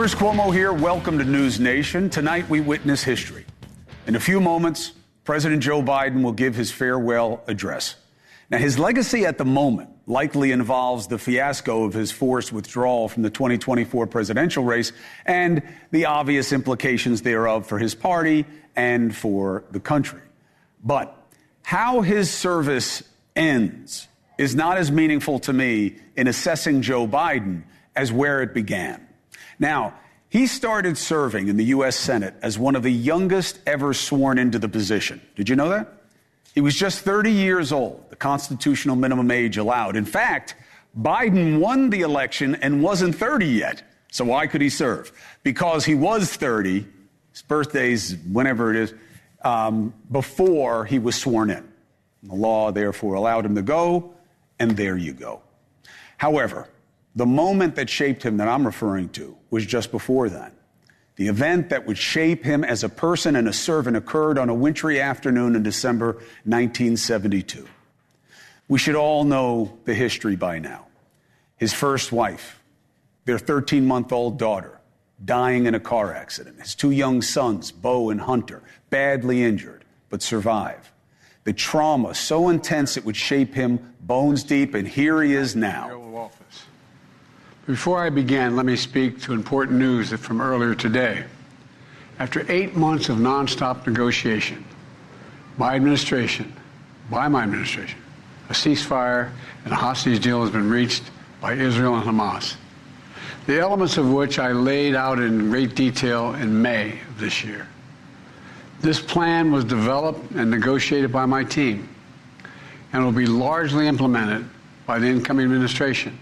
Chris Cuomo here. Welcome to NewsNation. Tonight we witness history. In a few moments, President Joe Biden will give his farewell address. Now, his legacy at the moment likely involves the fiasco of his forced withdrawal from the 2024 presidential race and the obvious implications thereof for his party and for the country. But how his service ends is not as meaningful to me in assessing Joe Biden as where it began. Now, he started serving in the U.S. Senate as one of the youngest ever sworn into the position. Did you know that? He was just 30 years old, the constitutional minimum age allowed. In fact, Biden won the election and wasn't 30 yet. So why could he serve? Because he was 30, his birthday's whenever it is, before he was sworn in. The law, therefore, allowed him to go, and there you go. However, the moment that shaped him that I'm referring to was just before that. The event that would shape him as a person and a servant occurred on a wintry afternoon in December 1972. We should all know the history by now. His first wife, their 13-month-old daughter, dying in a car accident. His two young sons, Bo and Hunter, badly injured, but survive. The trauma so intense it would shape him bones deep, and here he is now. Before I begin, let me speak to important news from earlier today. After 8 months of nonstop negotiation, my administration, a ceasefire and a hostage deal has been reached by Israel and Hamas, the elements of which I laid out in great detail in May of this year. This plan was developed and negotiated by my team and will be largely implemented by the incoming administration.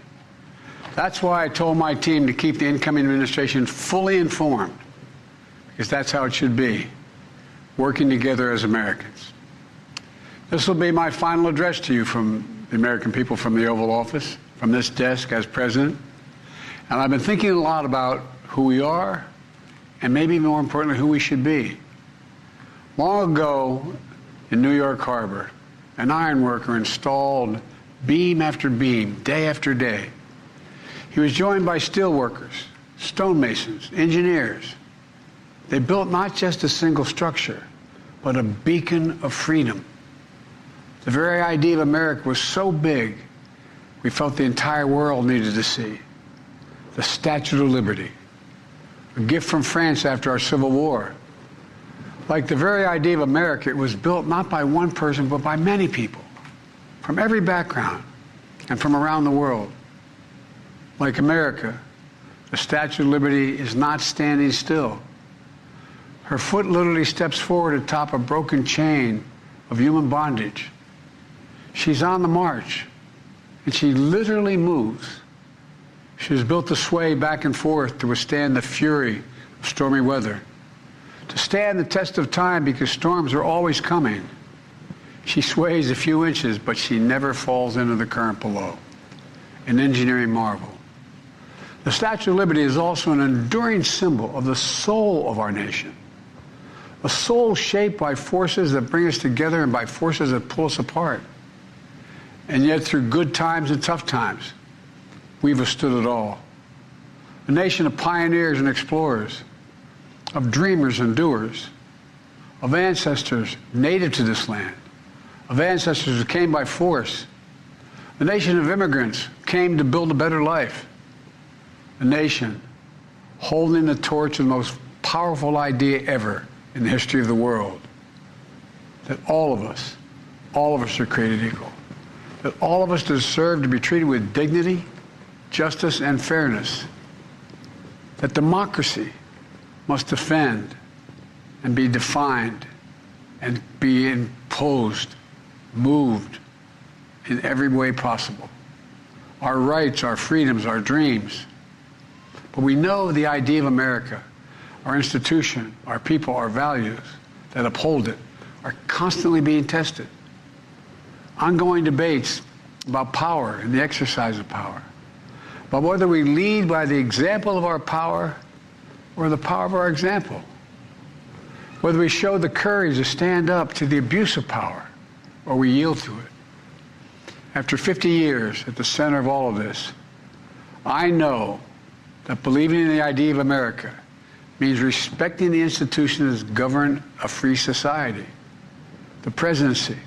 That's why I told my team to keep the incoming administration fully informed, because that's how it should be, working together as Americans. This will be my final address to you from the American people from the Oval Office, from this desk as president. And I've been thinking a lot about who we are and maybe more importantly, who we should be. Long ago in New York Harbor, an iron worker installed beam after beam, day after day. He was joined by steel workers, stonemasons, engineers. They built not just a single structure, but a beacon of freedom. The very idea of America was so big, we felt the entire world needed to see. The Statue of Liberty, a gift from France after our Civil War. Like the very idea of America, it was built not by one person, but by many people, from every background and from around the world. Like America, the Statue of Liberty is not standing still. Her foot literally steps forward atop a broken chain of human bondage. She's on the march, and she literally moves. She was built to sway back and forth to withstand the fury of stormy weather, to stand the test of time because storms are always coming. She sways a few inches, but she never falls into the current below. An engineering marvel. The Statue of Liberty is also an enduring symbol of the soul of our nation. A soul shaped by forces that bring us together and by forces that pull us apart. And yet through good times and tough times, we've withstood it all. A nation of pioneers and explorers, of dreamers and doers, of ancestors native to this land, of ancestors who came by force. A nation of immigrants came to build a better life. A nation holding the torch of the most powerful idea ever in the history of the world, that all of us are created equal, that all of us deserve to be treated with dignity, justice, and fairness, that democracy must defend and be defined and be imposed, moved in every way possible. Our rights, our freedoms, our dreams. But we know the idea of America, our institution, our people, our values that uphold it are constantly being tested. Ongoing debates about power and the exercise of power, about whether we lead by the example of our power or the power of our example, whether we show the courage to stand up to the abuse of power or we yield to it. After 50 years at the center of all of this, I know that believing in the idea of America means respecting the institutions that govern a free society, the presidency,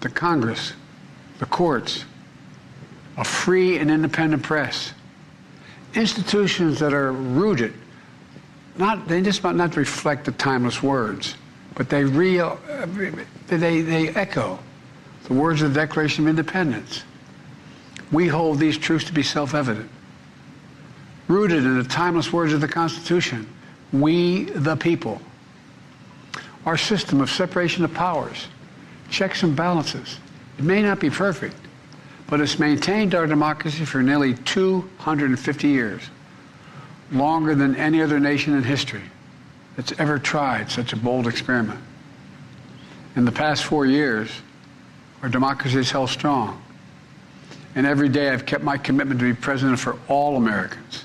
the Congress, the courts, a free and independent press, institutions that are rooted, they just might not reflect the timeless words, but they echo the words of the Declaration of Independence. We hold these truths to be self-evident. Rooted in the timeless words of the Constitution, we the people. Our system of separation of powers, checks and balances, it may not be perfect, but it's maintained our democracy for nearly 250 years, longer than any other nation in history that's ever tried such a bold experiment. In the past 4 years, our democracy has held strong. And every day I've kept my commitment to be president for all Americans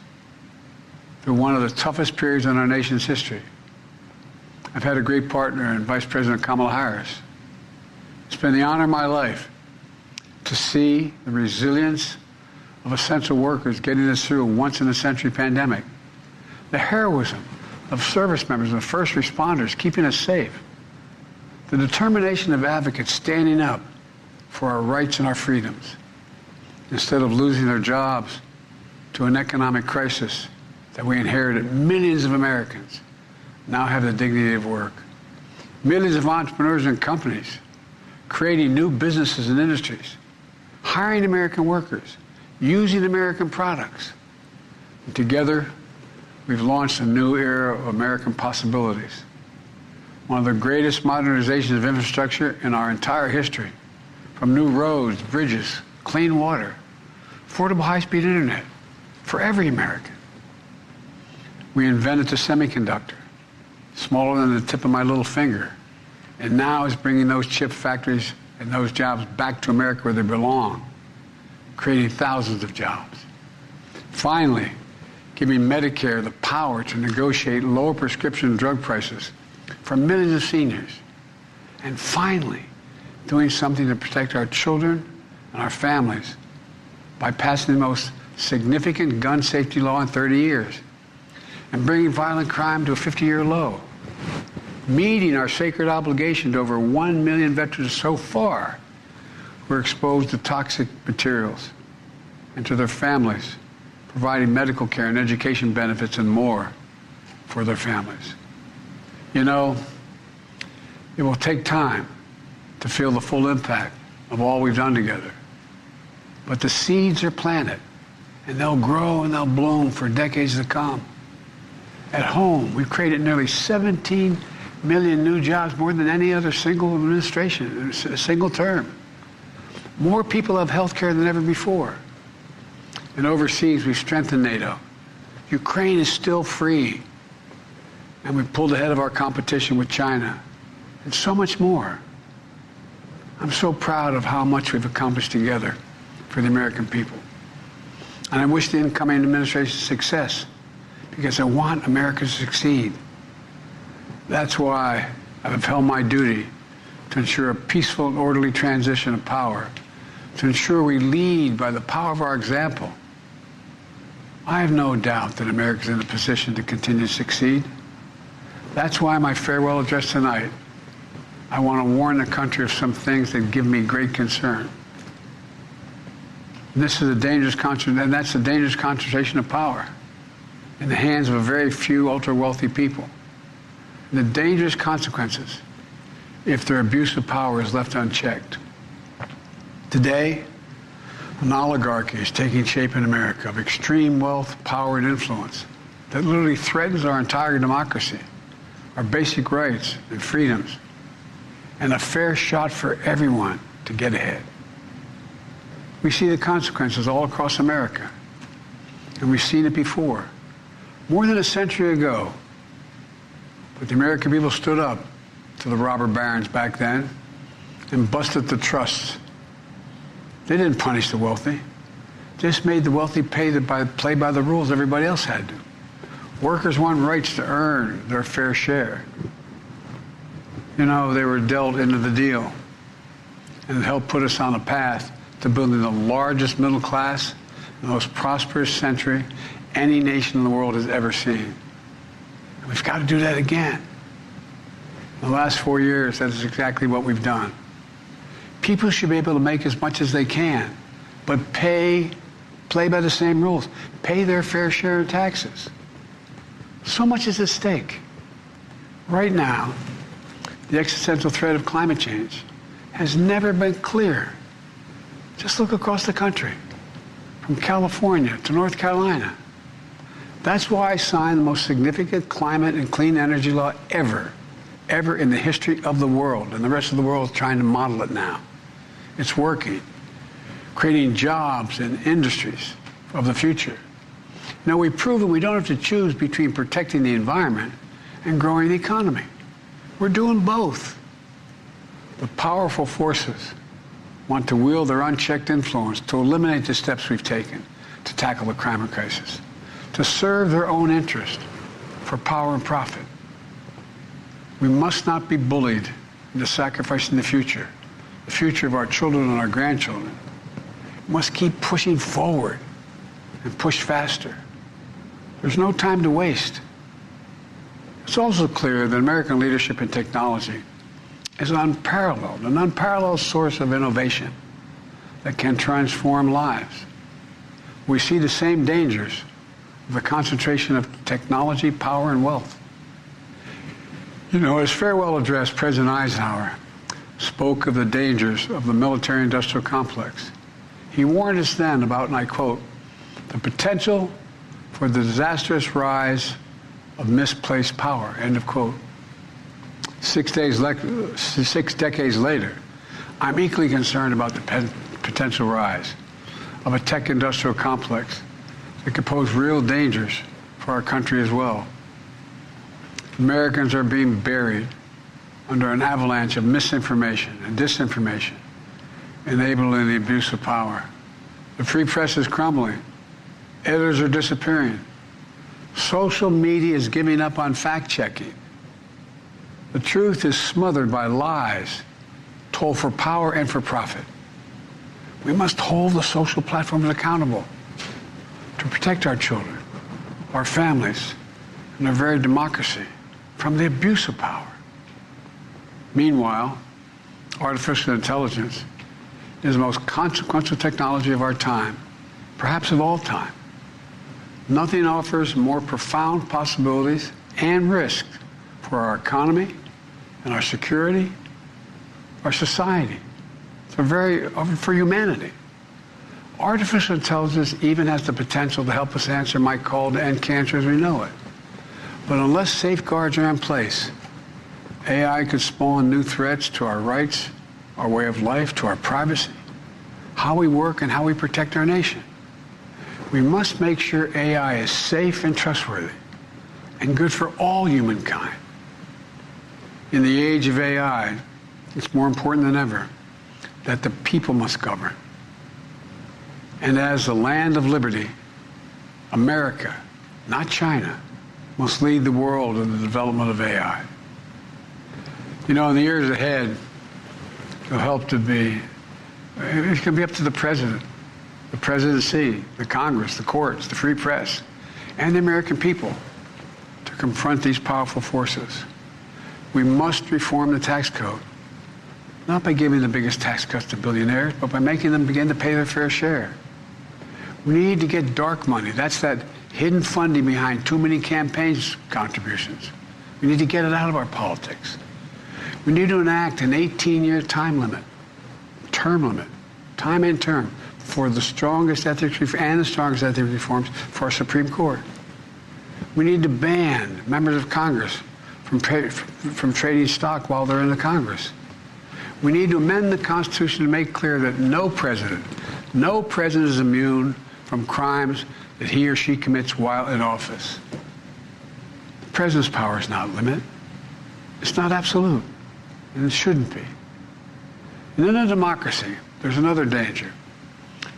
through one of the toughest periods in our nation's history. I've had a great partner in Vice President Kamala Harris. It's been the honor of my life to see the resilience of essential workers getting us through a once-in-a-century pandemic, the heroism of service members and first responders keeping us safe, the determination of advocates standing up for our rights and our freedoms instead of losing their jobs to an economic crisis that we inherited. Millions of Americans now have the dignity of work. Millions of entrepreneurs and companies creating new businesses and industries, hiring American workers, using American products. And together, we've launched a new era of American possibilities. One of the greatest modernizations of infrastructure in our entire history, from new roads, bridges, clean water, affordable high-speed internet for every American. We invented the semiconductor, smaller than the tip of my little finger, and now is bringing those chip factories and those jobs back to America where they belong, creating thousands of jobs. Finally, giving Medicare the power to negotiate lower prescription drug prices for millions of seniors. And finally, doing something to protect our children and our families by passing the most significant gun safety law in 30 years and bringing violent crime to a 50-year low, meeting our sacred obligation to over 1 million veterans so far who are exposed to toxic materials, and to their families, providing medical care and education benefits and more for their families. You know, it will take time to feel the full impact of all we've done together. But the seeds are planted, and they'll grow and they'll bloom for decades to come. At home, we've created nearly 17 million new jobs, more than any other single administration, a single term. More people have health care than ever before. And overseas, we've strengthened NATO. Ukraine is still free. And we've pulled ahead of our competition with China. And so much more. I'm so proud of how much we've accomplished together for the American people. And I wish the incoming administration success, because I want America to succeed. That's why I've held my duty to ensure a peaceful and orderly transition of power, to ensure we lead by the power of our example. I have no doubt that America is in a position to continue to succeed. That's why my farewell address tonight, I want to warn the country of some things that give me great concern. And that's a dangerous concentration of power in the hands of a very few ultra-wealthy people. And the dangerous consequences if their abuse of power is left unchecked. Today, an oligarchy is taking shape in America of extreme wealth, power, and influence that literally threatens our entire democracy, our basic rights and freedoms, and a fair shot for everyone to get ahead. We see the consequences all across America, and we've seen it before. More than a century ago, but the American people stood up to the robber barons back then and busted the trusts. They didn't punish the wealthy. They just made the wealthy play by the rules everybody else had to. Workers want rights to earn their fair share. You know, they were dealt into the deal, and it helped put us on a path to building the largest middle class, the most prosperous century any nation in the world has ever seen. And we've got to do that again. In the last 4 years, that is exactly what we've done. People should be able to make as much as they can, but play by the same rules. Pay their fair share of taxes. So much is at stake. Right now, the existential threat of climate change has never been clearer. Just look across the country, from California to North Carolina. That's why I signed the most significant climate and clean energy law ever in the history of the world, and the rest of the world is trying to model it now. It's working, creating jobs and industries of the future. Now, we've proven we don't have to choose between protecting the environment and growing the economy. We're doing both. The powerful forces want to wield their unchecked influence to eliminate the steps we've taken to tackle the climate crisis, to serve their own interest for power and profit. We must not be bullied into sacrificing the future of our children and our grandchildren. We must keep pushing forward and push faster. There's no time to waste. It's also clear that American leadership in technology is an unparalleled source of innovation that can transform lives. We see the same dangers of the concentration of technology, power, and wealth. You know, his farewell address, President Eisenhower spoke of the dangers of the military-industrial complex. He warned us then about, and I quote, the potential for the disastrous rise of misplaced power, end of quote. 6 decades later, I'm equally concerned about the potential rise of a tech-industrial complex that could pose real dangers for our country as well. Americans are being buried under an avalanche of misinformation and disinformation, enabling the abuse of power. The free press is crumbling. Editors are disappearing. Social media is giving up on fact-checking. The truth is smothered by lies told for power and for profit. We must hold the social platforms accountable to protect our children, our families, and our very democracy from the abuse of power. Meanwhile, artificial intelligence is the most consequential technology of our time, perhaps of all time. Nothing offers more profound possibilities and risk for our economy and our security, our society, for humanity. Artificial intelligence even has the potential to help us answer my call to end cancer as we know it. But unless safeguards are in place, AI could spawn new threats to our rights, our way of life, to our privacy, how we work, and how we protect our nation. We must make sure AI is safe and trustworthy and good for all humankind. In the age of AI, it's more important than ever that the people must govern. And as the land of liberty, America, not China, must lead the world in the development of AI. You know, in the years ahead, it's going to be up to the president, the presidency, the Congress, the courts, the free press, and the American people to confront these powerful forces. We must reform the tax code, not by giving the biggest tax cuts to billionaires, but by making them begin to pay their fair share. We need to get dark money. That's that hidden funding behind too many campaigns contributions. We need to get it out of our politics. We need to enact an 18-year time limit, time and term, for the strongest ethics reforms for our Supreme Court. We need to ban members of Congress from trading stock while they're in the Congress. We need to amend the Constitution to make clear that no president is immune from crimes that he or she commits while in office. The president's power is not limited. It's not absolute, and it shouldn't be. And in a democracy, there's another danger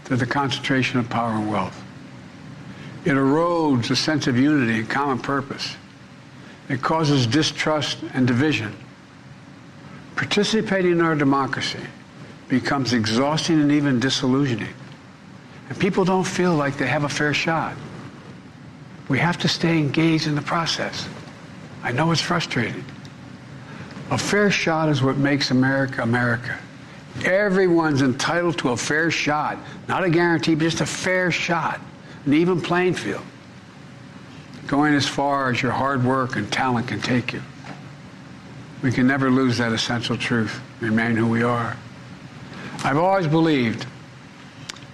to the concentration of power and wealth. It erodes a sense of unity and common purpose. It causes distrust and division. Participating in our democracy becomes exhausting and even disillusioning. And people don't feel like they have a fair shot. We have to stay engaged in the process. I know it's frustrating. A fair shot is what makes America, America. Everyone's entitled to a fair shot. Not a guarantee, but just a fair shot. An even playing field. Going as far as your hard work and talent can take you. We can never lose that essential truth, remain who we are. I've always believed,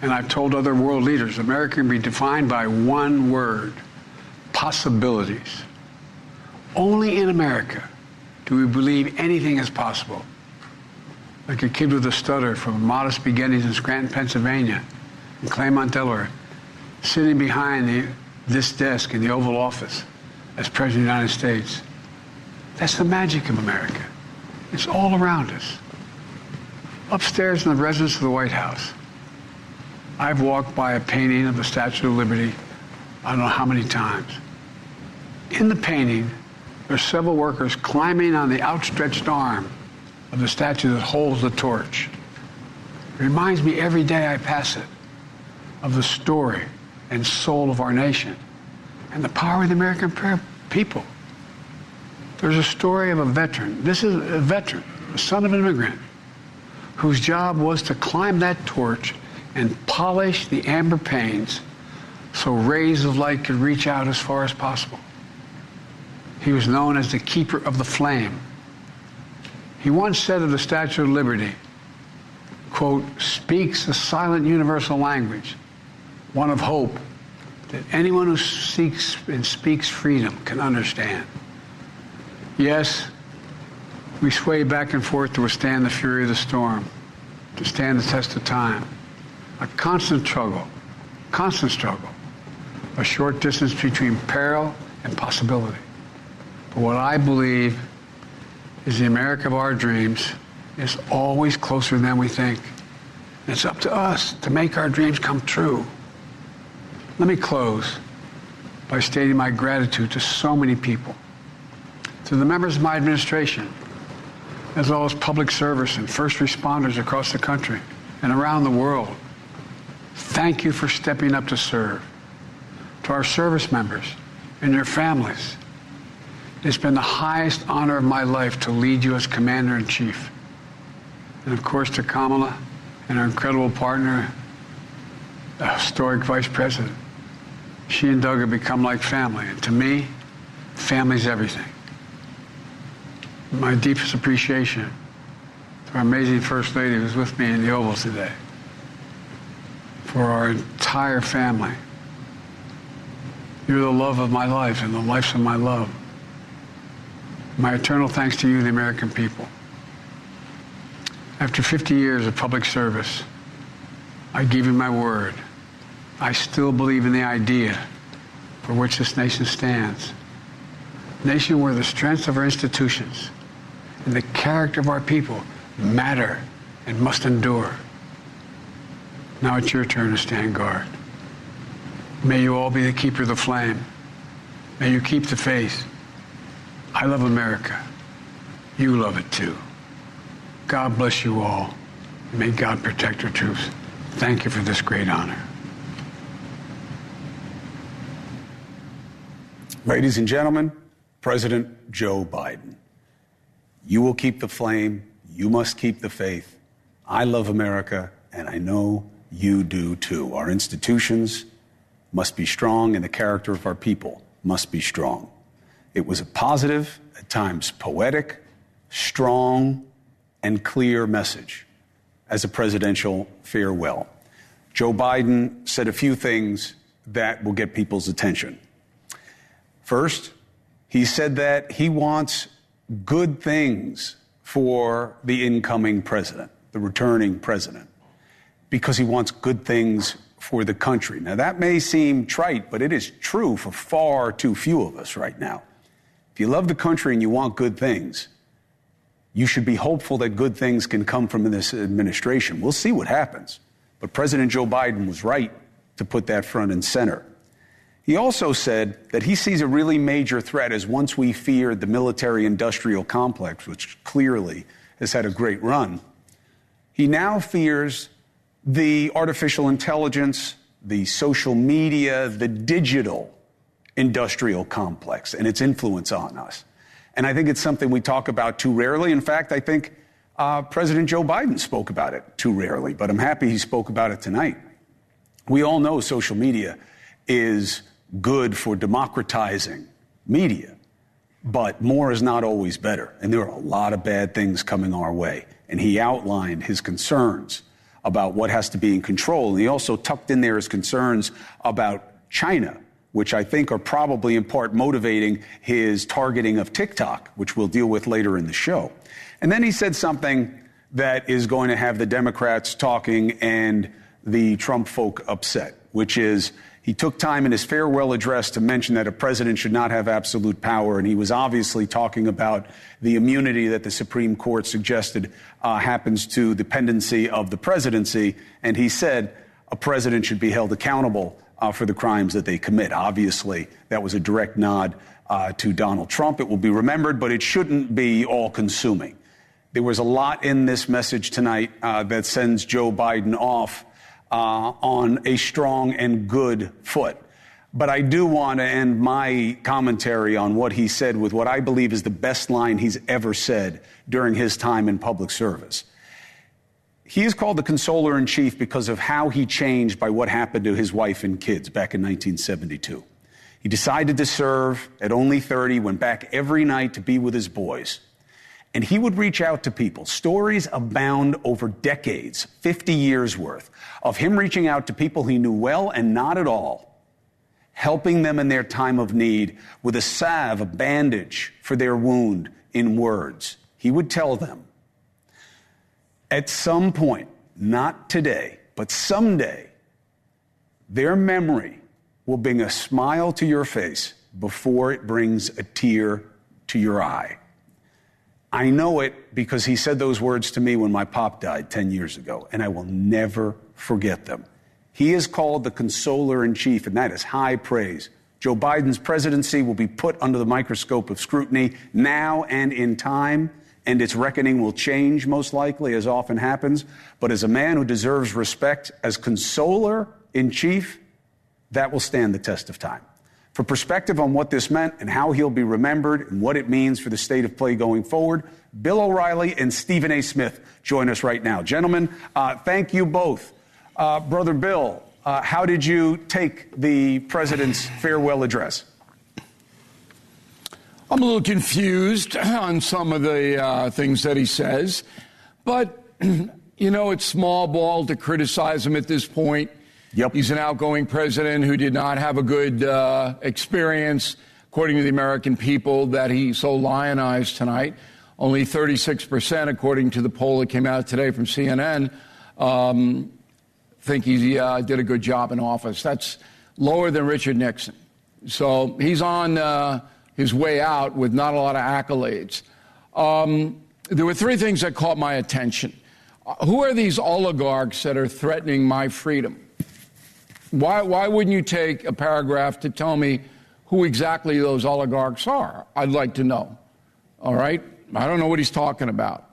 and I've told other world leaders, America can be defined by one word: possibilities. Only in America do we believe anything is possible. Like a kid with a stutter from modest beginnings in Scranton, Pennsylvania, and Claremont, Delaware, sitting behind this desk in the Oval Office as President of the United States. That's the magic of America. It's all around us. Upstairs in the residence of the White House, I've walked by a painting of the Statue of Liberty I don't know how many times. In the painting, there are several workers climbing on the outstretched arm of the statue that holds the torch. It reminds me every day I pass it of the story and soul of our nation and the power of the American people. There's a story of a veteran. This is a veteran, the son of an immigrant, whose job was to climb that torch and polish the amber panes so rays of light could reach out as far as possible. He was known as the keeper of the flame. He once said of the Statue of Liberty, quote, speaks a silent universal language, one of hope, that anyone who seeks and speaks freedom can understand. Yes, we sway back and forth to withstand the fury of the storm, to stand the test of time. A constant struggle, a short distance between peril and possibility. But what I believe is the America of our dreams is always closer than we think. And it's up to us to make our dreams come true. Let me close by stating my gratitude to so many people, to the members of my administration, as well as public service and first responders across the country and around the world. Thank you for stepping up to serve. To our service members and your families, it's been the highest honor of my life to lead you as Commander-in-Chief. And of course to Kamala and our incredible partner, the historic Vice President. She and Doug have become like family. And to me, family's everything. My deepest appreciation to our amazing First Lady who's with me in the Oval today. For our entire family. You're the love of my life and the life of my love. My eternal thanks to you, the American people. After 50 years of public service, I give you my word. I still believe in the idea for which this nation stands. A nation where the strength of our institutions and the character of our people matter and must endure. Now it's your turn to stand guard. May you all be the keeper of the flame. May you keep the faith. I love America. You love it too. God bless you all. May God protect our troops. Thank you for this great honor. Ladies and gentlemen, President Joe Biden. You will keep the flame. You must keep the faith. I love America, and I know you do too. Our institutions must be strong, and the character of our people must be strong. It was a positive, at times poetic, strong, and clear message as a presidential farewell. Joe Biden said a few things that will get people's attention. First, he said that he wants good things for the incoming president, the returning president, because he wants good things for the country. Now, that may seem trite, but it is true for far too few of us right now. If you love the country and you want good things, you should be hopeful that good things can come from this administration. We'll see what happens. But President Joe Biden was right to put that front and center. He also said that he sees a really major threat as once we feared the military-industrial complex, which clearly has had a great run, he now fears the artificial intelligence, the social media, the digital industrial complex and its influence on us. And I think it's something we talk about too rarely. In fact, I think President Joe Biden spoke about it too rarely, but I'm happy he spoke about it tonight. We all know social media is good for democratizing media, but more is not always better. And there are a lot of bad things coming our way. And he outlined his concerns about what has to be in control. And he also tucked in there his concerns about China, which I think are probably in part motivating his targeting of TikTok, which we'll deal with later in the show. And then he said something that is going to have the Democrats talking and the Trump folk upset, which is he took time in his farewell address to mention that a president should not have absolute power. And he was obviously talking about the immunity that the Supreme Court suggested happens to the pendency of the presidency. And he said a president should be held accountable for the crimes that they commit. Obviously, that was a direct nod to Donald Trump. It will be remembered, but it shouldn't be all-consuming. There was a lot in this message tonight that sends Joe Biden off on a strong and good foot. But I do want to end my commentary on what he said with what I believe is the best line he's ever said during his time in public service. He is called the consoler-in-chief because of how he changed by what happened to his wife and kids back in 1972. He decided to serve at only 30, went back every night to be with his boys. And he would reach out to people. Stories abound over decades, 50 years worth, of him reaching out to people he knew well and not at all, helping them in their time of need with a salve, a bandage for their wound in words. He would tell them, at some point, not today, but someday, their memory will bring a smile to your face before it brings a tear to your eye. I know it because he said those words to me when my pop died 10 years ago, and I will never forget them. He is called the consoler-in-chief, and that is high praise. Joe Biden's presidency will be put under the microscope of scrutiny now and in time, and its reckoning will change most likely, as often happens. But as a man who deserves respect as consoler-in-chief, that will stand the test of time. For perspective on what this meant and how he'll be remembered and what it means for the state of play going forward, Bill O'Reilly and Stephen A. Smith join us right now. Gentlemen, thank you both. Brother Bill, how did you take the president's farewell address? I'm a little confused on some of the things that he says, but, you know, it's small ball to criticize him at this point. Yep. He's an outgoing president who did not have a good experience, according to the American people, that he so lionized tonight. Only 36%, according to the poll that came out today from CNN, think he did a good job in office. That's lower than Richard Nixon. So he's on his way out with not a lot of accolades. There were three things that caught my attention. Who are these oligarchs that are threatening my freedom? Why wouldn't you take a paragraph to tell me who exactly those oligarchs are? I'd like to know. All right? I don't know what he's talking about.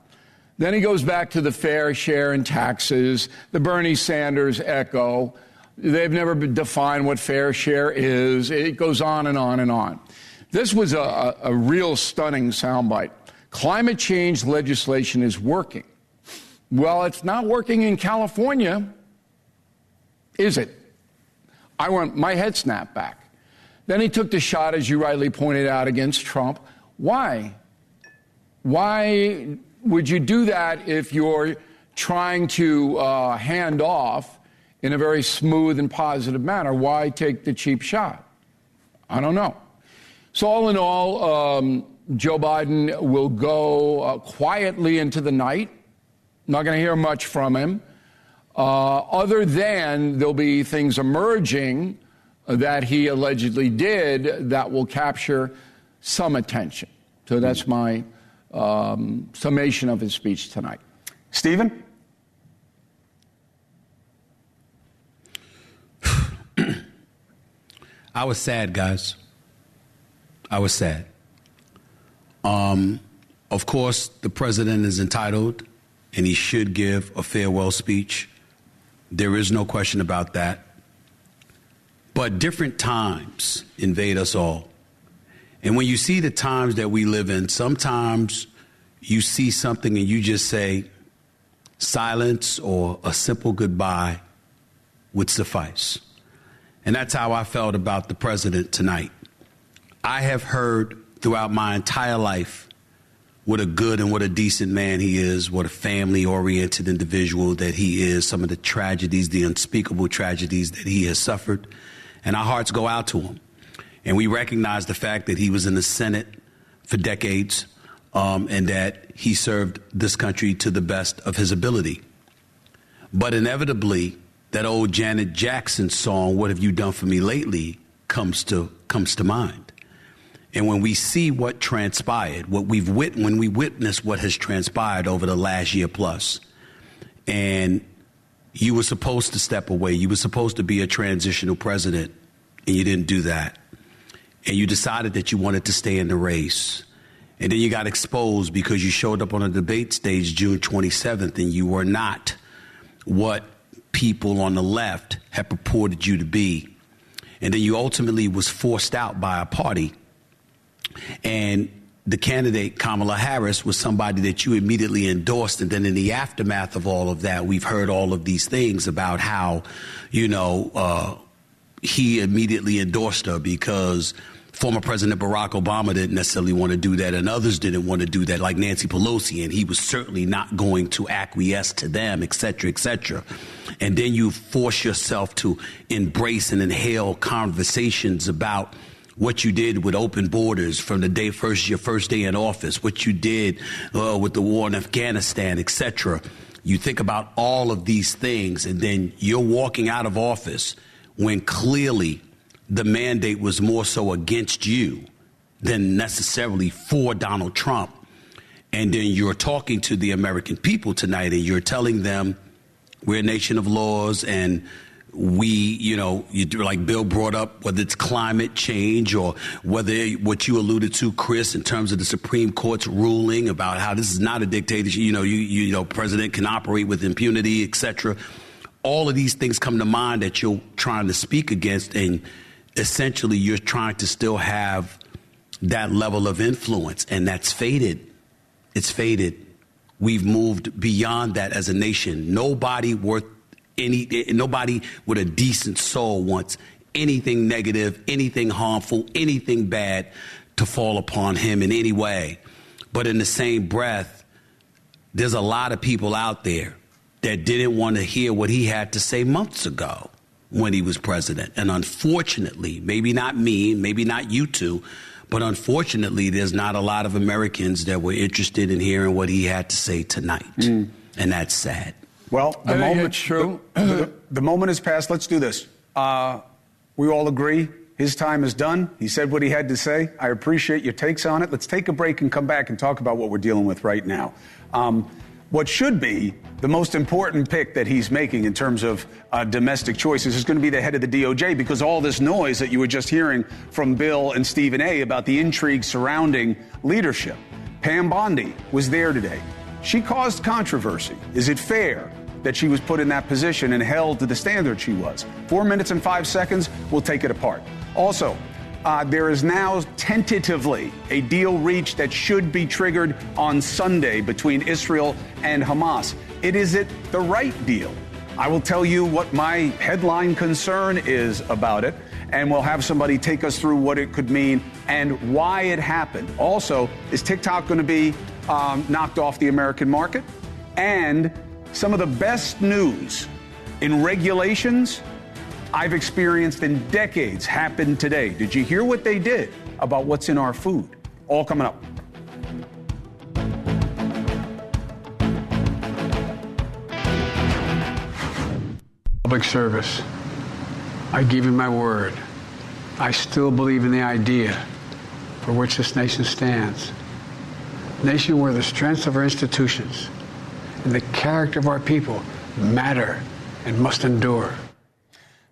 Then he goes back to the fair share in taxes, the Bernie Sanders echo. They've never defined what fair share is. It goes on and on and on. This was a real stunning soundbite. Climate change legislation is working. Well, it's not working in California, is it? I want my head snapped back. Then he took the shot, as you rightly pointed out, against Trump. Why? Why would you do that if you're trying to hand off in a very smooth and positive manner? Why take the cheap shot? I don't know. So all in all, Joe Biden will go quietly into the night. Not going to hear much from him. Other than there'll be things emerging that he allegedly did that will capture some attention. So that's my summation of his speech tonight. Stephen? I was sad, guys. I was sad. Of course, the president is entitled, and he should give a farewell speech. There is no question about that. But different times invade us all. And when you see the times that we live in, sometimes you see something and you just say silence or a simple goodbye would suffice. And that's how I felt about the president tonight. I have heard throughout my entire life what a good and what a decent man he is, what a family-oriented individual that he is, some of the tragedies, the unspeakable tragedies that he has suffered. And our hearts go out to him. And we recognize the fact that he was in the Senate for decades, and that he served this country to the best of his ability. But inevitably, that old Janet Jackson song, "What Have You Done For Me Lately?" comes to mind. And when we see what transpired, when we witness what has transpired over the last year plus, and you were supposed to step away, you were supposed to be a transitional president, and you didn't do that. And you decided that you wanted to stay in the race. And then you got exposed because you showed up on a debate stage June 27th, and you were not what people on the left had purported you to be. And then you ultimately was forced out by a party. And the candidate, Kamala Harris, was somebody that you immediately endorsed. And then in the aftermath of all of that, we've heard all of these things about how, he immediately endorsed her because former President Barack Obama didn't necessarily want to do that, and others didn't want to do that, like Nancy Pelosi, and he was certainly not going to acquiesce to them, et cetera, et cetera. And then you force yourself to embrace and inhale conversations about what you did with open borders from the day your first day in office, what you did with the war in Afghanistan, et cetera. You think about all of these things, and then you're walking out of office when clearly the mandate was more so against you than necessarily for Donald Trump. And then you're talking to the American people tonight, and you're telling them we're a nation of laws, and like Bill brought up, whether it's climate change or whether what you alluded to, Chris, in terms of the Supreme Court's ruling about how this is not a dictatorship, president can operate with impunity, et cetera. All of these things come to mind that you're trying to speak against, and essentially you're trying to still have that level of influence, and that's faded. It's faded. We've moved beyond that as a nation. Nobody with a decent soul wants anything negative, anything harmful, anything bad to fall upon him in any way. But in the same breath, there's a lot of people out there that didn't want to hear what he had to say months ago when he was president. And unfortunately, maybe not me, maybe not you two, but unfortunately, there's not a lot of Americans that were interested in hearing what he had to say tonight. And that's sad. Well, the moment has passed. Let's do this. We all agree his time is done. He said what he had to say. I appreciate your takes on it. Let's take a break and come back and talk about what we're dealing with right now. What should be the most important pick that he's making in terms of domestic choices is going to be the head of the DOJ, because all this noise that you were just hearing from Bill and Stephen A. about the intrigue surrounding leadership. Pam Bondi was there today. She caused controversy. Is it fair that she was put in that position and held to the standard she was? 4 minutes and 5 seconds, we'll take it apart. Also, there is now tentatively a deal reached that should be triggered on Sunday between Israel and Hamas. Is it the right deal? I will tell you what my headline concern is about it, and we'll have somebody take us through what it could mean and why it happened. Also, is TikTok going to be knocked off the American market? And some of the best news in regulations I've experienced in decades happened today. Did you hear what they did about what's in our food? All coming up. Public service. I give you my word. I still believe in the idea for which this nation stands. A nation where the strengths of our institutions and the character of our people matter and must endure.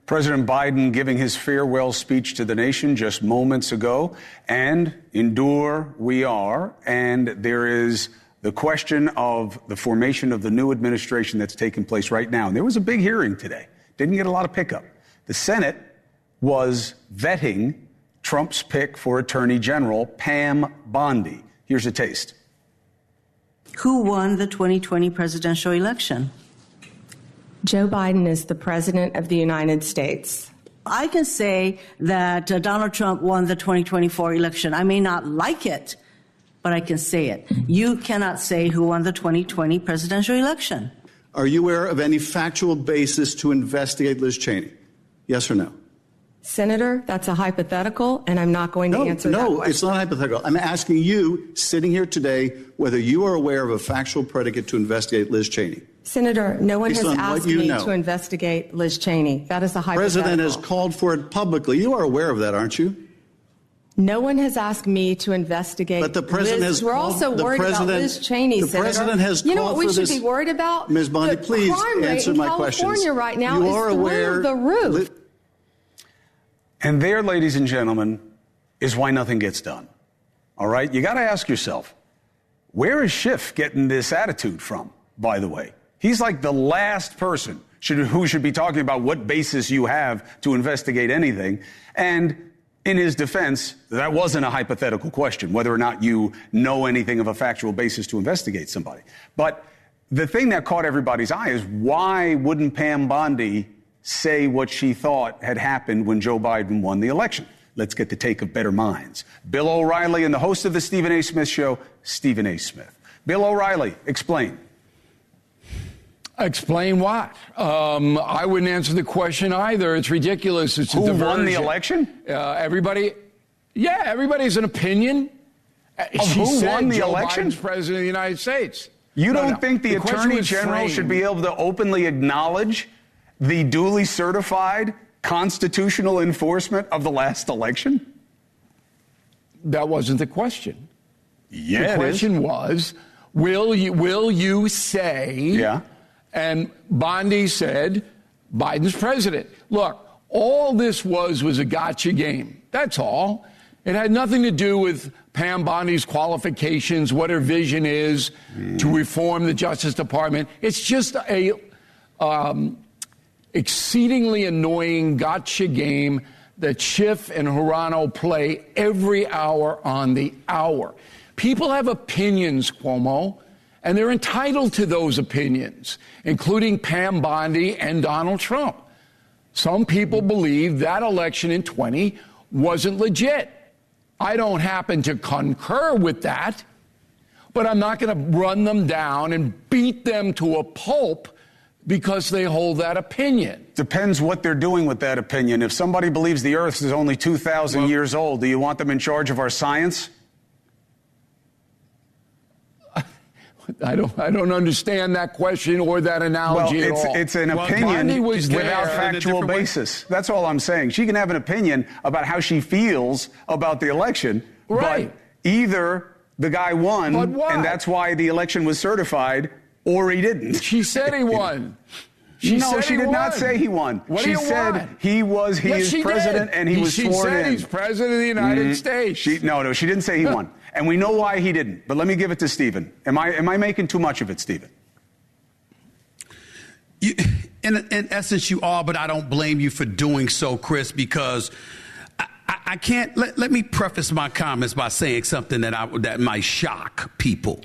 President Biden giving his farewell speech to the nation just moments ago, and endure we are. And there is the question of the formation of the new administration that's taking place right now. And there was a big hearing today. Didn't get a lot of pickup. The Senate was vetting Trump's pick for Attorney General, Pam Bondi. Here's a taste. Who won the 2020 presidential election? Joe Biden is the President of the United States. I can say that Donald Trump won the 2024 election. I may not like it, but I can say it. You cannot say who won the 2020 presidential election. Are you aware of any factual basis to investigate Liz Cheney? Yes or no? Senator, that's a hypothetical, and I'm not going to answer that question. No, it's not hypothetical. I'm asking you, sitting here today, whether you are aware of a factual predicate to investigate Liz Cheney. Senator, no one Based has on asked what you me know. to investigate Liz Cheney. That is a hypothetical. The president has called for it publicly. You are aware of that, aren't you? No one has asked me to investigate But the president Liz. has We're called, also worried about Liz Cheney, The Senator. president has You know called what we for should this. be worried about? Ms. Bondi, please the crime rate answer in my California questions. right now You is are aware, through the roof. And there, ladies and gentlemen, is why nothing gets done. All right? You got to ask yourself, where is Schiff getting this attitude from, by the way? He's like the last person who should be talking about what basis you have to investigate anything. And in his defense, that wasn't a hypothetical question, whether or not you know anything of a factual basis to investigate somebody. But the thing that caught everybody's eye is, why wouldn't Pam Bondi say what she thought had happened when Joe Biden won the election? Let's get the take of better minds. Bill O'Reilly and the host of the Stephen A. Smith Show, Stephen A. Smith. Bill O'Reilly, explain. Explain what? I wouldn't answer the question either. It's ridiculous. It's a Who diversion. won the election? Everybody has an opinion. Who won the Joe election? Biden's president of the United States. You don't think the question Attorney was General framed. should be able to openly acknowledge the duly certified constitutional enforcement of the last election? That wasn't the question. Yeah, the question was, will you say? Yeah. And Bondi said, Biden's president. Look, all this was a gotcha game. That's all. It had nothing to do with Pam Bondi's qualifications, what her vision is to reform the Justice Department. It's just a exceedingly annoying gotcha game that Schiff and Hirano play every hour on the hour. People have opinions, Cuomo, and they're entitled to those opinions, including Pam Bondi and Donald Trump. Some people believe that election in 20 wasn't legit. I don't happen to concur with that, but I'm not going to run them down and beat them to a pulp because they hold that opinion. Depends what they're doing with that opinion. If somebody believes the Earth is only 2,000 years old, do you want them in charge of our science? I don't understand that question or that analogy at all. It's an opinion without factual basis. That's all I'm saying. She can have an opinion about how she feels about the election, right. But either the guy won, and that's why the election was certified, or he didn't. She said he won. She did not say he won. She said he is president and he was sworn in. She said he's president of the United States. She didn't say he won. And we know why he didn't. But let me give it to Stephen. Am I making too much of it, Stephen? In essence, you are, but I don't blame you for doing so, Chris, because I can't. Let me preface my comments by saying something that might shock people.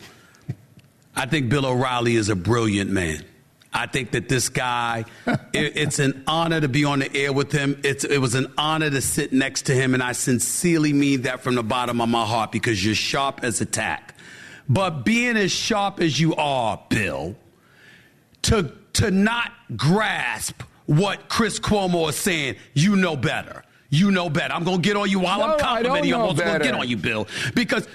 I think Bill O'Reilly is a brilliant man. I think that this guy, it's an honor to be on the air with him. It was an honor to sit next to him, and I sincerely mean that from the bottom of my heart, because you're sharp as a tack. But being as sharp as you are, Bill, to not grasp what Chris Cuomo is saying, you know better. You know better. I'm going to get on you while I'm complimenting you. I'm also going to get on you, Bill, because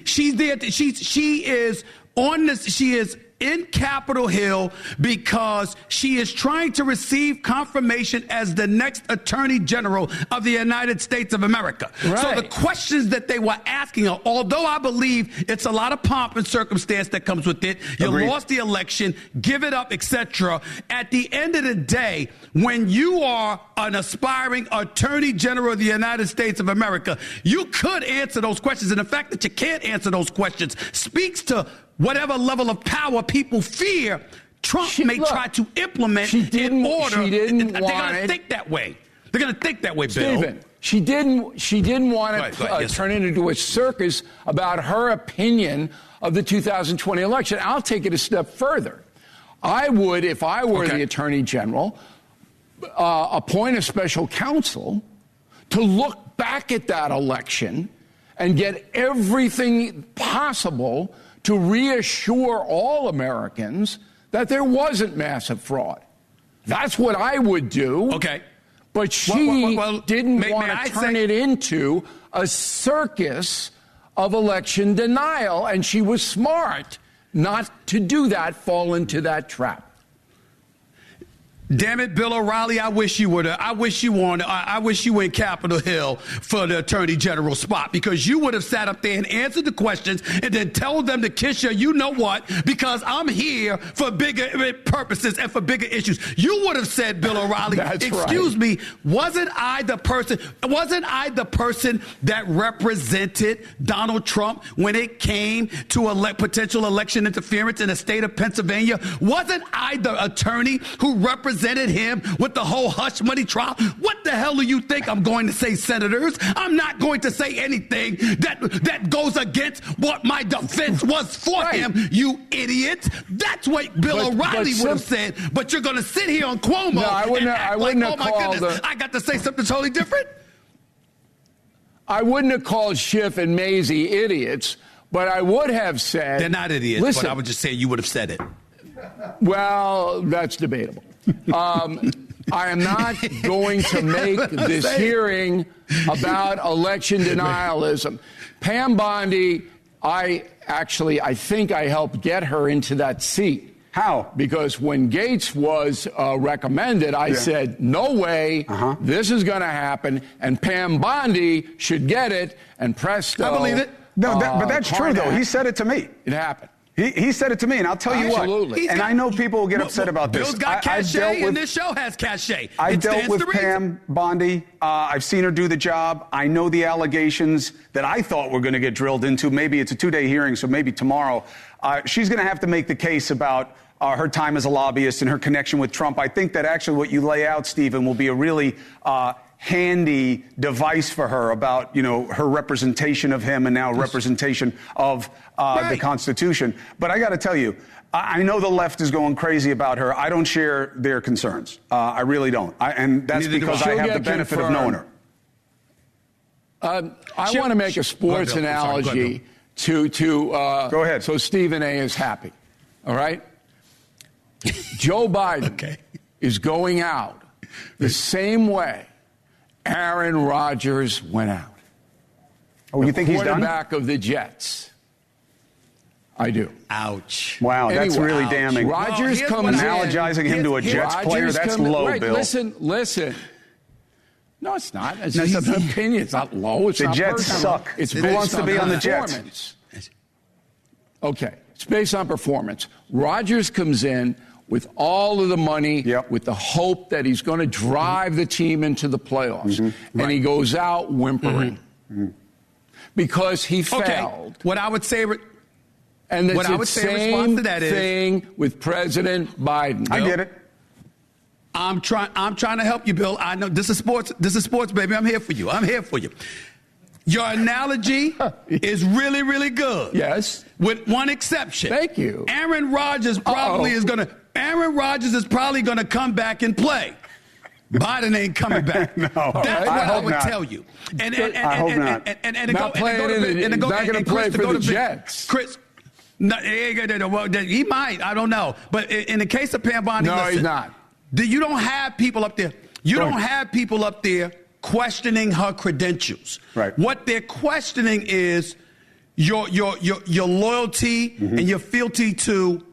she's there. She is on this. She is in Capitol Hill because she is trying to receive confirmation as the next Attorney General of the United States of America. Right. So the questions that they were asking her, although I believe it's a lot of pomp and circumstance that comes with it, you lost the election, give it up, etc. At the end of the day, when you are an aspiring Attorney General of the United States of America, you could answer those questions. And the fact that you can't answer those questions speaks to whatever level of power people fear Trump may try to implement in order. She didn't they're going to think that way. They're going to think that way, Bill. Stephen, she didn't want to turn it into a circus about her opinion of the 2020 election. I'll take it a step further. I would, if I were the Attorney General, appoint a special counsel to look back at that election and get everything possible to reassure all Americans that there wasn't massive fraud. That's what I would do. Okay. But she didn't want to turn it into a circus of election denial, and she was smart not to do that, fall into that trap. Damn it, Bill O'Reilly, I wish you were in Capitol Hill for the Attorney General spot, because you would have sat up there and answered the questions and then told them to kiss you know what, because I'm here for bigger purposes and for bigger issues. You would have said, Bill O'Reilly, excuse me, wasn't I the person that represented Donald Trump when it came to potential election interference in the state of Pennsylvania? Wasn't I the attorney who represented him with the whole hush money trial? What the hell do you think I'm going to say, senators? I'm not going to say anything that goes against what my defense was for him, you idiot. That's what Bill O'Reilly would have said. But you're going to sit here on CUOMO I wouldn't have called I got to say something totally different? I wouldn't have called Schiff and Mazie idiots, but I would have said... They're not idiots, but I would just say you would have said it. Well, that's debatable. I am not going to make this hearing about election denialism. Pam Bondi, I think I helped get her into that seat. How? Because when Gates was recommended, I said, no way, this is going to happen, and Pam Bondi should get it, and presto. I believe it. No, but that's true, though. He said it to me. It happened. He said it to me, and I'll tell you what. And I know people will get upset about this. Bill's got cachet, and this show has cachet. I dealt with Pam Bondi. I've seen her do the job. I know the allegations that I thought were going to get drilled into. Maybe it's a 2-day hearing, so maybe tomorrow. She's going to have to make the case about her time as a lobbyist and her connection with Trump. I think that actually what you lay out, Stephen, will be a really handy device for her about, her representation of him and now representation of the Constitution. But I got to tell you, I know the left is going crazy about her. I don't share their concerns. I really don't. And that's because I have the benefit of knowing her. I want to make a sports analogy to go ahead. So Stephen A. is happy. All right? Joe Biden is going out the same way Aaron Rodgers went out. Oh, you think he's done? Quarterback of the Jets. I do. Ouch. Wow, that's really damning. Rodgers comes in. Analogizing him to a Jets player, that's low, Bill. Listen. No, it's not. It's just an opinion. It's not low. It's the not Jets personal. suck. Who wants to be on the Jets? Okay, it's based on performance. Rodgers comes in with all of the money, with the hope that he's going to drive the team into the playoffs. And he goes out whimpering because he failed. What I would say... And it's the same thing with President Biden. I get it. I'm trying to help you, Bill. I know this is sports. This is sports, baby. I'm here for you. Your analogy is really, really good. Yes. With one exception. Thank you. Aaron Rodgers probably is going to come back and play. Biden ain't coming back. No. That's what I would tell you. And I hope not. He's not going to play for the Jets. Chris. No, he might. I don't know. But in the case of Pam Bondi, listen, he's not. You don't have people up there. Don't have people up there questioning her credentials. Right. What they're questioning is your loyalty and your fealty to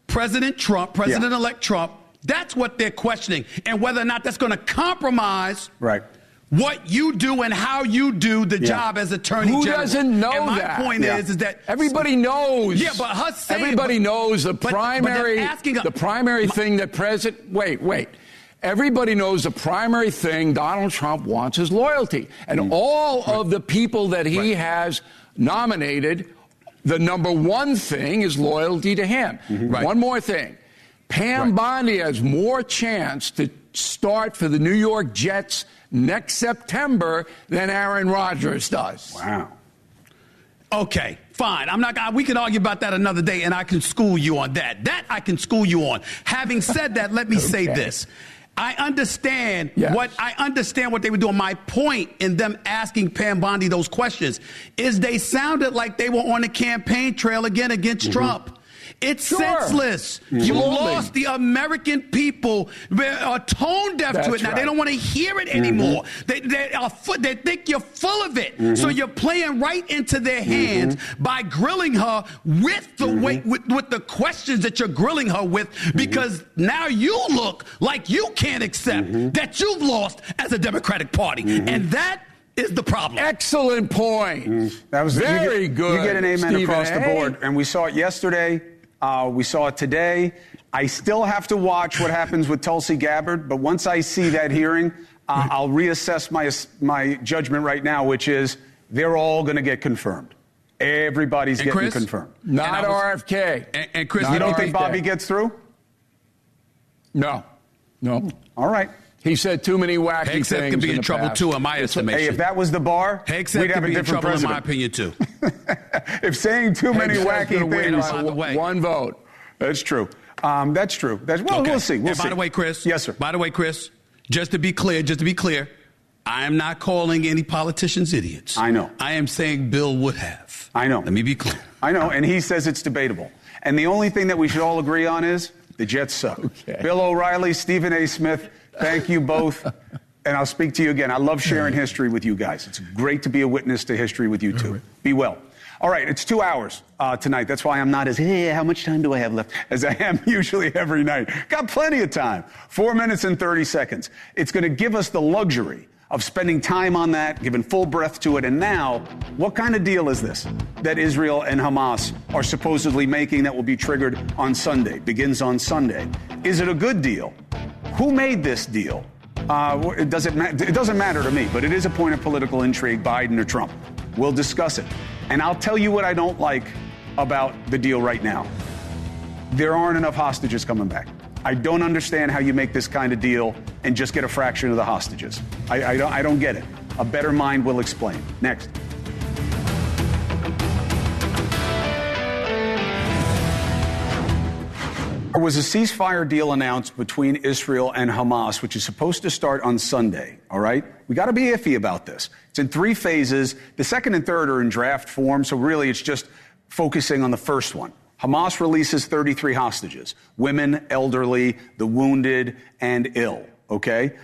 President Trump, President-elect Trump. That's what they're questioning, and whether or not that's going to compromise. Right. What you do and how you do the job as Attorney General. Who doesn't know that? My point is that everybody knows. Yeah, but her saying, everybody knows the primary thing that President. Wait. Everybody knows the primary thing Donald Trump wants is loyalty, and all of the people that he has nominated, the number one thing is loyalty to him. One more thing. Pam Bondi has more chance to start for the New York Jets next September than Aaron Rodgers does. Wow. Okay, fine. We can argue about that another day, and I can school you on that. That I can school you on. Having said that, let me say this. I understand what they were doing. My point in them asking Pam Bondi those questions is they sounded like they were on the campaign trail again against Trump. It's senseless. You lost the American people. They are tone deaf to it now. Right. They don't want to hear it anymore. They think you're full of it. So you're playing right into their hands by grilling her with the way, with the questions that you're grilling her with, because now you look like you can't accept that you've lost as a Democratic Party. And that is the problem. Excellent point. That was very good. You get an amen Stephen across the board. And we saw it yesterday. We saw it today. I still have to watch what happens with Tulsi Gabbard, but once I see that hearing, I'll reassess my judgment right now, which is they're all going to get confirmed. Everybody's getting confirmed. Not RFK. And Chris, you don't think Bobby gets through? No. All right. He said too many wacky things. Hegseth could be in trouble too, in my estimation. Hey, if that was the bar, we'd have a different president. In my opinion too. If saying too many wacky things, one vote. That's true. That's true. We'll see. By the way, Chris. Yes, sir. By the way, Chris. Just to be clear, I am not calling any politicians idiots. I know. I am saying Bill would have. I know. Let me be clear. I know, and he says it's debatable. And the only thing that we should all agree on is the Jets suck. Okay. Bill O'Reilly, Stephen A. Smith. Thank you both, and I'll speak to you again. I love sharing history with you guys. It's great to be a witness to history with you, too. Be well. All right, it's 2 hours tonight. That's why I'm not as, how much time do I have left, as I am usually every night. Got plenty of time. 4 minutes and 30 seconds. It's going to give us the luxury of spending time on that, giving full breath to it. And now, what kind of deal is this that Israel and Hamas are supposedly making that will be triggered on Sunday, begins on Sunday? Is it a good deal? Who made this deal? It doesn't matter to me, but it is a point of political intrigue, Biden or Trump. We'll discuss it. And I'll tell you what I don't like about the deal right now. There aren't enough hostages coming back. I don't understand how you make this kind of deal and just get a fraction of the hostages. I don't get it. A better mind will explain. Next. There was a ceasefire deal announced between Israel and Hamas, which is supposed to start on Sunday, all right? We got to be iffy about this. It's in 3 phases. The second and third are in draft form, so really it's just focusing on the first one. Hamas releases 33 hostages, women, elderly, the wounded, and ill, okay?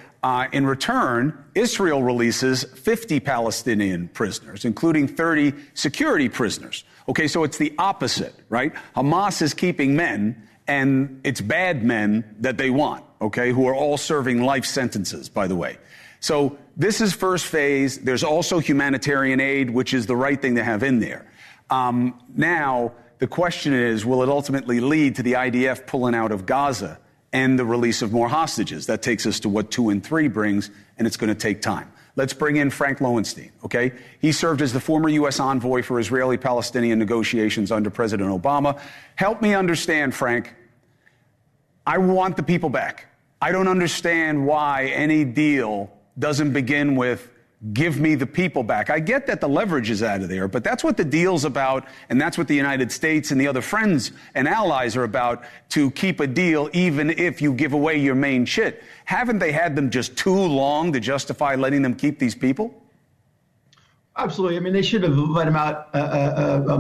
In return, Israel releases 50 Palestinian prisoners, including 30 security prisoners. Okay, so it's the opposite, right? Hamas is keeping men, and it's bad men that they want, okay, who are all serving life sentences, by the way. So this is first phase. There's also humanitarian aid, which is the right thing to have in there. Now, the question is, will it ultimately lead to the IDF pulling out of Gaza and the release of more hostages? That takes us to what 2 and 3 brings, and it's going to take time. Let's bring in Frank Lowenstein, okay? He served as the former U.S. envoy for Israeli-Palestinian negotiations under President Obama. Help me understand, Frank. I want the people back. I don't understand why any deal doesn't begin with give me the people back. I get that the leverage is out of there, but that's what the deal's about, and that's what the United States and the other friends and allies are about, to keep a deal even if you give away your main shit. Haven't they had them just too long to justify letting them keep these people? Absolutely. I mean, they should have let him out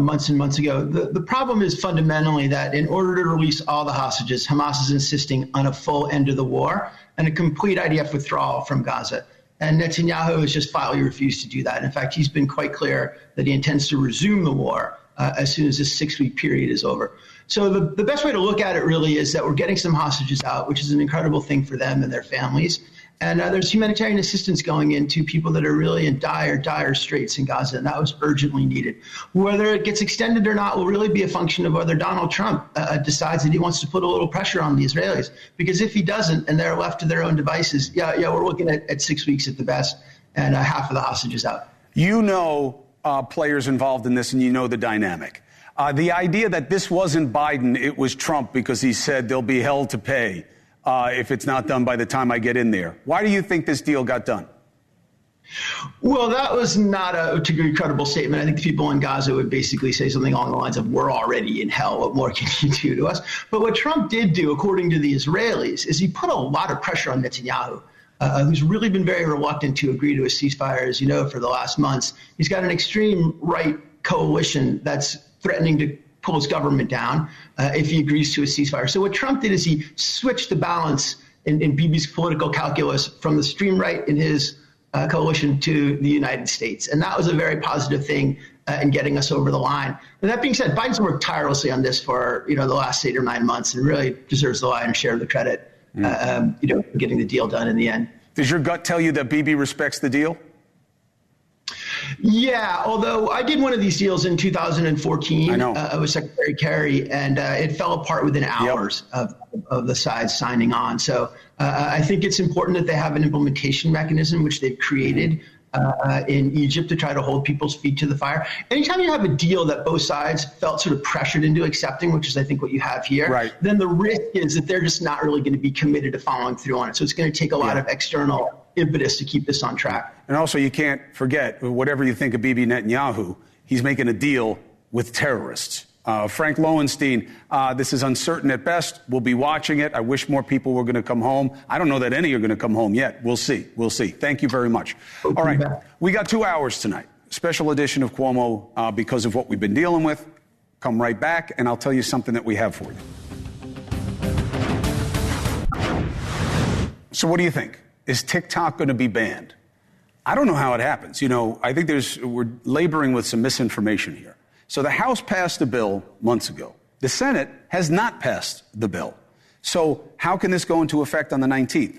months and months ago. The problem is fundamentally that in order to release all the hostages, Hamas is insisting on a full end of the war and a complete IDF withdrawal from Gaza. And Netanyahu has just flatly refused to do that. In fact, he's been quite clear that he intends to resume the war as soon as this 6-week period is over. So the best way to look at it really is that we're getting some hostages out, which is an incredible thing for them and their families. And there's humanitarian assistance going into people that are really in dire straits in Gaza, and that was urgently needed. Whether it gets extended or not will really be a function of whether Donald Trump decides that he wants to put a little pressure on the Israelis. Because if he doesn't, and they're left to their own devices, we're looking at 6 weeks at the best, and half of the hostages out. You know players involved in this, and you know the dynamic. The idea that this wasn't Biden, it was Trump, because he said there'll be hell to pay if it's not done by the time I get in there. Why do you think this deal got done? Well, that was not a particularly credible statement. I think the people in Gaza would basically say something along the lines of, we're already in hell. What more can you do to us? But what Trump did do, according to the Israelis, is he put a lot of pressure on Netanyahu, who's really been very reluctant to agree to a ceasefire, as you know, for the last months. He's got an extreme right coalition that's threatening to pull his government down if he agrees to a ceasefire. So what Trump did is he switched the balance in Bibi's political calculus from the extreme right in his coalition to the United States. And that was a very positive thing in getting us over the line. And that being said, Biden's worked tirelessly on this for the last 8 or 9 months and really deserves the lion's share of the credit, getting the deal done in the end. Does your gut tell you that Bibi respects the deal? Yeah, although I did one of these deals in 2014 I know. With Secretary Kerry, and it fell apart within hours of the sides signing on. So I think it's important that they have an implementation mechanism, which they've created in Egypt to try to hold people's feet to the fire. Anytime you have a deal that both sides felt sort of pressured into accepting, which is I think what you have here, right, then the risk is that they're just not really going to be committed to following through on it. So it's going to take a lot of external impetus to keep this on track. And also, you can't forget, whatever you think of Bibi Netanyahu, he's making a deal with terrorists. Frank Lowenstein, this is uncertain at best. We'll be watching it. I wish more people were going to come home. I don't know that any are going to come home yet. We'll see. We'll see. Thank you very much. All right. We got 2 hours tonight. Special edition of Cuomo because of what we've been dealing with. Come right back, and I'll tell you something that we have for you. So what do you think? Is TikTok going to be banned? I don't know how it happens. I think we're laboring with some misinformation here. So the House passed a bill months ago. The Senate has not passed the bill. So how can this go into effect on the 19th?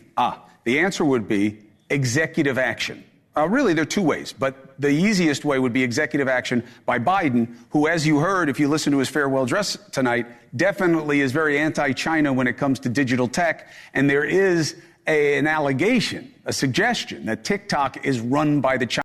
The answer would be executive action. Really, there are 2 ways, but the easiest way would be executive action by Biden, who, as you heard, if you listen to his farewell address tonight, definitely is very anti-China when it comes to digital tech. And there is an allegation, a suggestion that TikTok is run by the Chinese.